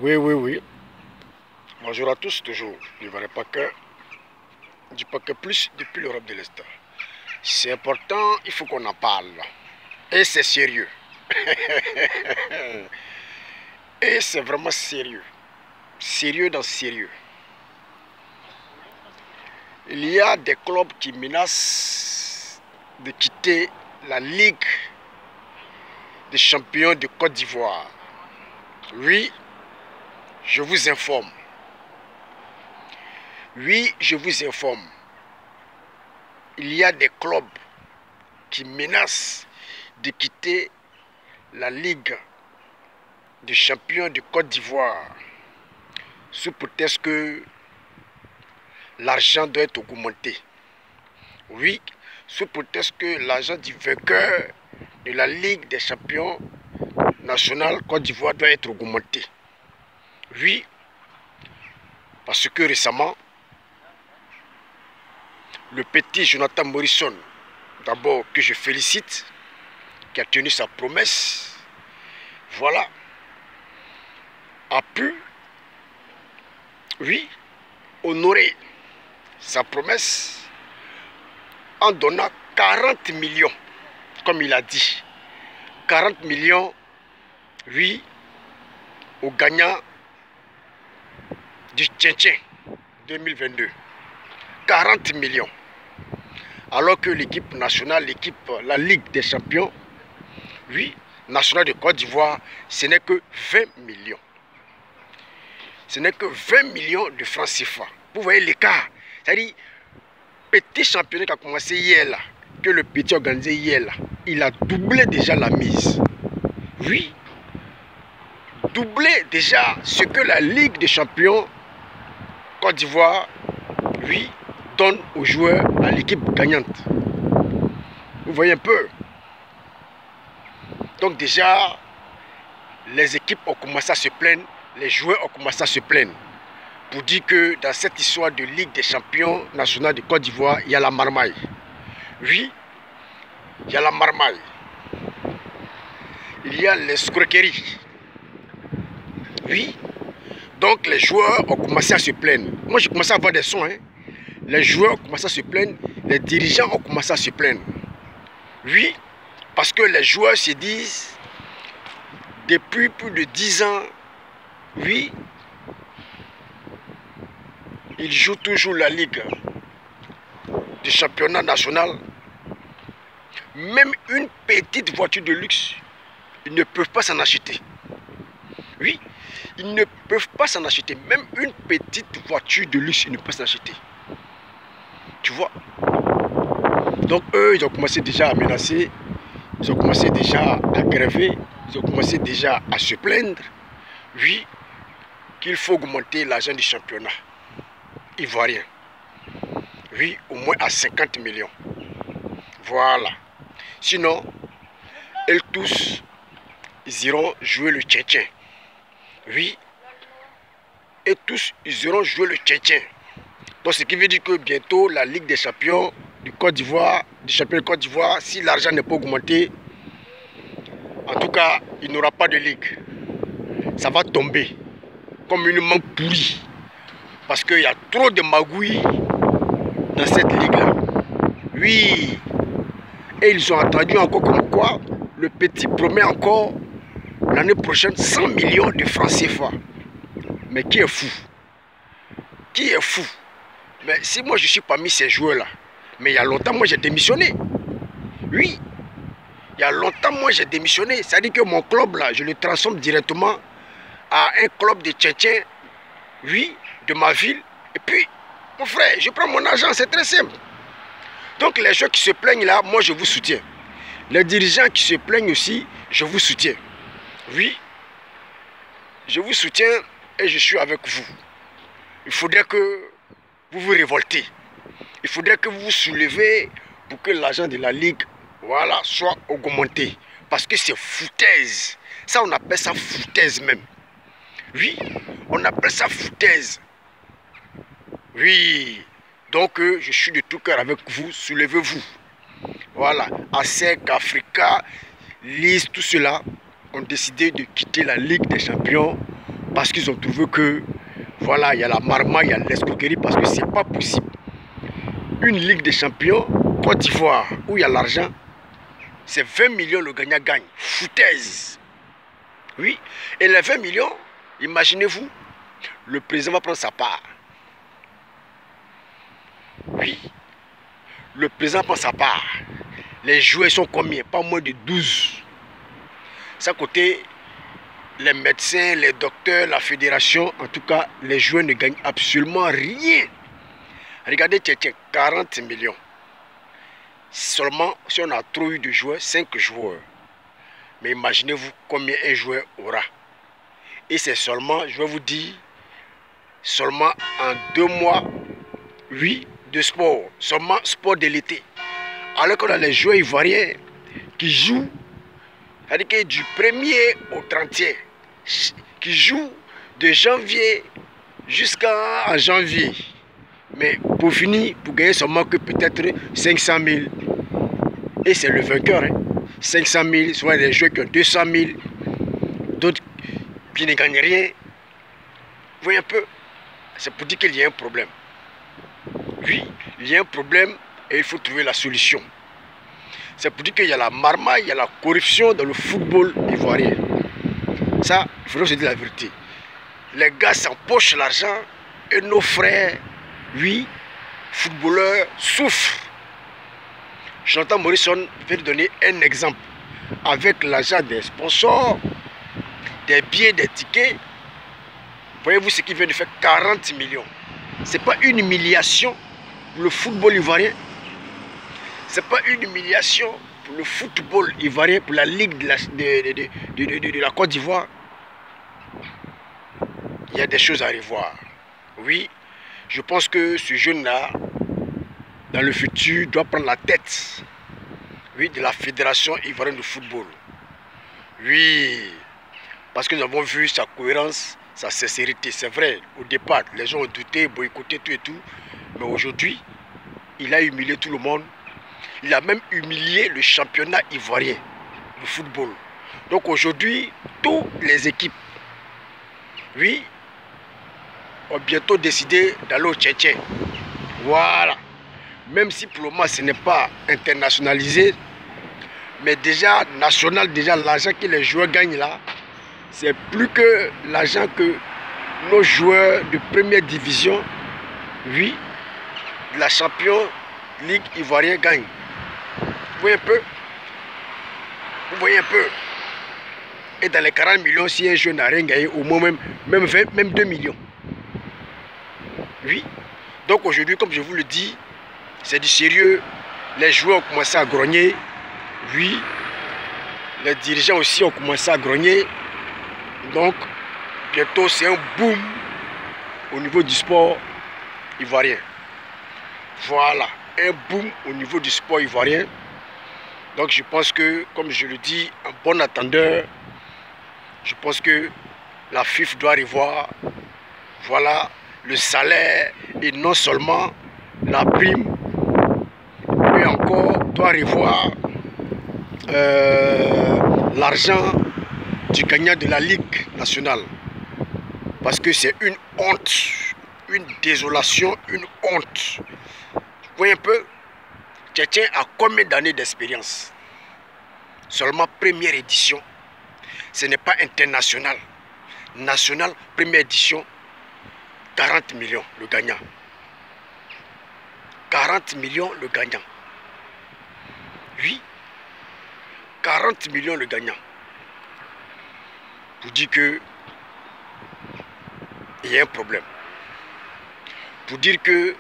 Oui, oui, oui. Bonjour à tous, toujours. Je ne pas que du paquet plus depuis l'Europe de l'Est. C'est important, il faut qu'on en parle. Et c'est sérieux. Et c'est vraiment sérieux. Sérieux dans sérieux. Il y a des clubs qui menacent de quitter la Ligue des champions de Côte d'Ivoire. Oui, je vous informe. Oui, je vous informe. Il y a des clubs qui menacent de quitter la Ligue des champions de Côte d'Ivoire sous prétexte que l'argent doit être augmenté. Oui, sous prétexte que l'argent du vainqueur de la Ligue des champions nationale Côte d'Ivoire doit être augmenté. Oui, parce que récemment, le petit Jonathan Morrison, d'abord que je félicite, qui a tenu sa promesse, voilà, a pu, oui, honorer sa promesse en donnant 40 millions, comme il a dit, 40 millions, oui, aux gagnants du Tchétchèn 2022. 40 millions. Alors que l'équipe nationale, la Ligue des champions, oui, nationale de Côte d'Ivoire, ce n'est que 20 millions. Ce n'est que 20 millions de francs CFA. Vous voyez l'écart. C'est-à-dire, petit championnat qui a commencé hier, là, que le petit a organisé hier, là, il a doublé déjà la mise. Oui, doublé déjà ce que la Ligue des champions Côte d'Ivoire, oui, donne aux joueurs, à l'équipe gagnante. Vous voyez un peu. Donc déjà, les équipes ont commencé à se plaindre, les joueurs ont commencé à se plaindre. Pour dire que dans cette histoire de Ligue des champions nationale de Côte d'Ivoire, il y a la marmaille. Oui, il y a la marmaille. Il y a l'escroquerie. Oui. Donc les joueurs ont commencé à se plaindre. Moi j'ai commencé à avoir des sons. Hein. Les joueurs ont commencé à se plaindre. Les dirigeants ont commencé à se plaindre. Oui, parce que les joueurs se disent, depuis plus de 10 ans, oui, ils jouent toujours la Ligue du championnat national. Même une petite voiture de luxe, ils ne peuvent pas s'en acheter. Oui, ils ne peuvent pas s'en acheter. Même une petite voiture de luxe, ils ne peuvent pas s'en acheter. Tu vois? Donc eux, ils ont commencé déjà à menacer. Ils ont commencé déjà à gréver. Ils ont commencé déjà à se plaindre. Oui, qu'il faut augmenter l'argent du championnat ivoirien. Oui, au moins à 50 millions. Voilà. Sinon, elles tous, ils iront jouer le Tchétchèn. Oui. Et tous, ils iront jouer le Tchétchèn. Donc, ce qui veut dire que bientôt, la Ligue des champions du Côte d'Ivoire, du champion de Côte d'Ivoire, si l'argent n'est pas augmenté, en tout cas, il n'aura pas de ligue. Ça va tomber communément pourri. Parce qu'il y a trop de magouilles dans cette ligue-là. Oui. Et ils ont entendu encore comme quoi le petit promet encore l'année prochaine 100 millions de francs CFA. Mais qui est fou? Qui est fou? Mais si moi je suis parmi ces joueurs-là, mais il y a longtemps moi j'ai démissionné. Oui. Il y a longtemps moi j'ai démissionné. C'est-à-dire que mon club là, je le transforme directement à un club de Tchétchèn, oui, de ma ville. Et puis, mon frère, je prends mon argent, c'est très simple. Donc les gens qui se plaignent là, moi je vous soutiens. Les dirigeants qui se plaignent aussi, je vous soutiens. Oui, je vous soutiens et je suis avec vous. Il faudrait que vous vous révoltez. Il faudrait que vous vous soulevez pour que l'argent de la Ligue, voilà, soit augmenté. Parce que c'est foutaise. Ça, on appelle ça foutaise même. Oui, on appelle ça foutaise. Oui. Donc, je suis de tout cœur avec vous. Soulevez-vous. Voilà. ASEC, Africa, LIS, tout cela ont décidé de quitter la Ligue des champions Parce qu'ils ont trouvé que, voilà, il y a la marmaille, il y a l'escroquerie, parce que c'est pas possible. Une Ligue des Champions, Côte d'Ivoire, où il y a l'argent, c'est 20 millions le gagnant gagne. Foutaise. Oui. Et les 20 millions, imaginez-vous, le président va prendre sa part. Oui. Le président prend sa part. Les joueurs sont combien? Pas moins de 12. Ça côté, les médecins, les docteurs, la fédération, en tout cas, les joueurs ne gagnent absolument rien. Regardez, Tchétchène, 40 millions. Seulement, si on a trop eu de joueurs, 5 joueurs. Mais imaginez-vous combien un joueur aura. Et c'est seulement, je vais vous dire, seulement en 2 mois, oui, de sport. Seulement sport de l'été. Alors qu'on a les joueurs ivoiriens qui jouent, c'est-à-dire que du 1er au 30e, qui jouent de janvier jusqu'à janvier. Mais pour finir, pour gagner seulement que peut-être 500 000. Et c'est le vainqueur. Hein. 500 000, soit des joueurs qui ont 200 000. D'autres qui ne gagnent rien. Vous voyez un peu. C'est pour dire qu'il y a un problème. Oui, il y a un problème et il faut trouver la solution. C'est pour dire qu'il y a la marmaille, il y a la corruption dans le football ivoirien. Ça, il faudrait se dire la vérité. Les gars s'empochent l'argent et nos frères, oui, footballeurs, souffrent. Jonathan Morrison vient de donner un exemple. Avec l'argent des sponsors, des billets, des tickets, voyez-vous ce qu'il vient de faire, 40 millions. Ce n'est pas une humiliation pour le football ivoirien. Ce n'est pas une humiliation pour le football ivoirien, pour la Ligue de la Côte d'Ivoire. Il y a des choses à revoir. Oui, je pense que ce jeune-là, dans le futur, doit prendre la tête, oui, de la Fédération ivoirienne de football. Oui, parce que nous avons vu sa cohérence, sa sincérité. C'est vrai, au départ, les gens ont douté, boycotté tout et tout. Mais aujourd'hui, il a humilié tout le monde. Il a même humilié le championnat ivoirien de football. Donc aujourd'hui, toutes les équipes, oui, ont bientôt décidé d'aller au Tchétchène. Voilà. Même si pour le moment ce n'est pas internationalisé, mais déjà national, déjà l'argent que les joueurs gagnent là, c'est plus que l'argent que nos joueurs de première division, oui, de la Champions Ligue ivoirienne gagnent. Vous voyez un peu? Vous voyez un peu? Et dans les 40 millions, si un joueur n'a rien gagné, au moins même 2 millions. Oui. Donc aujourd'hui, comme je vous le dis, c'est du sérieux. Les joueurs ont commencé à grogner. Oui. Les dirigeants aussi ont commencé à grogner. Donc, bientôt, c'est un boom au niveau du sport ivoirien. Voilà, un boom au niveau du sport ivoirien. Donc, je pense que, comme je le dis, en bon attendeur, je pense que la FIFA doit revoir, voilà, le salaire et non seulement la prime, mais encore doit revoir l'argent du gagnant de la Ligue nationale. Parce que c'est une honte, une désolation, une honte. Vous voyez un peu, Tchétchène a combien d'années d'expérience? Seulement première édition. Ce n'est pas international. National, première édition, 40 millions le gagnant. 40 millions le gagnant. Oui, 40 millions le gagnant. Pour dire que il y a un problème. Pour dire que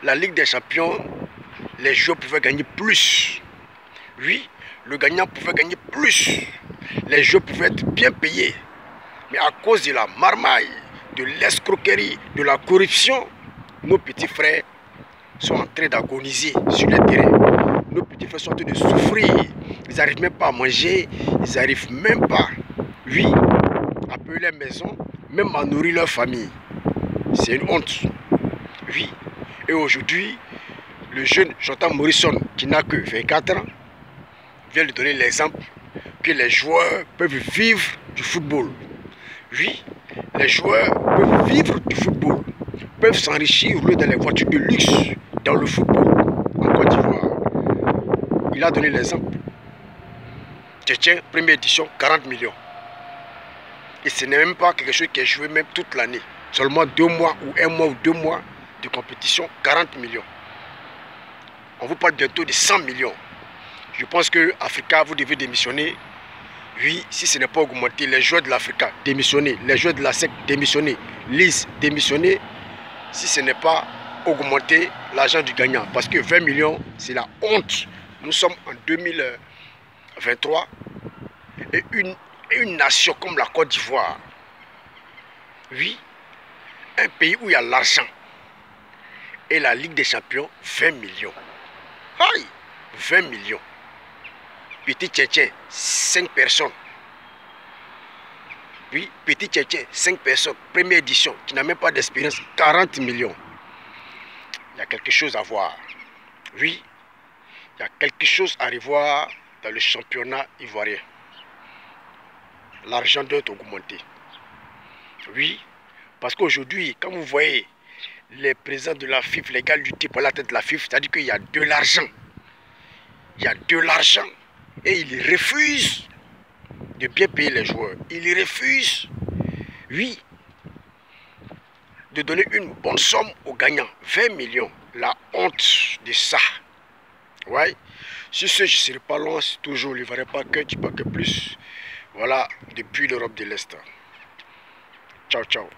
la Ligue des Champions, les joueurs pouvaient gagner plus. Oui, le gagnant pouvait gagner plus. Les joueurs pouvaient être bien payés. Mais à cause de la marmaille, de l'escroquerie, de la corruption, nos petits frères sont en train d'agoniser sur le terrain. Nos petits frères sont en train de souffrir. Ils n'arrivent même pas à manger. Ils n'arrivent même pas, oui, à payer leur maison, même à nourrir leur famille. C'est une honte. Oui. Et aujourd'hui, le jeune Jonathan Morrison, qui n'a que 24 ans, vient lui donner l'exemple que les joueurs peuvent vivre du football. Oui, Les joueurs peuvent vivre du football, peuvent s'enrichir, rouler dans les voitures de luxe, dans le football. En Côte d'Ivoire, il a donné l'exemple. Tchétchèn, première édition, 40 millions. Et ce n'est même pas quelque chose qui est joué même toute l'année. Seulement 2 mois ou 1 mois ou 2 mois de compétition, 40 millions. On vous parle bientôt de 100 millions. Je pense que Africa, vous devez démissionner. Oui, si ce n'est pas augmenté, les joueurs de l'Africa, démissionner. Les joueurs de la SEC, démissionner. Lise, démissionner. Si ce n'est pas augmenter l'argent du gagnant. Parce que 20 millions, c'est la honte. Nous sommes en 2023. Et une nation comme la Côte d'Ivoire, oui, un pays où il y a l'argent et la Ligue des Champions, 20 millions. Aïe, 20 millions. Petit Tchétchèn, 5 personnes. Oui, petit Tchétchèn, 5 personnes. Première édition, qui n'a même pas d'expérience, 40 millions. Il y a quelque chose à voir. Oui, il y a quelque chose à revoir dans le championnat ivoirien. L'argent doit être augmenté. Oui, parce qu'aujourd'hui, quand vous voyez les présidents de la FIFA, les gars lutter pour la tête de la FIFA, c'est-à-dire qu'il y a de l'argent. Il y a de l'argent et ils refusent de bien payer les joueurs. Ils refusent, oui, de donner une bonne somme aux gagnants. 20 millions, la honte de ça. Ouais. Sur ce, je ne serai pas long, c'est toujours le vrai pas que plus. Voilà, depuis l'Europe de l'Est. Ciao, ciao.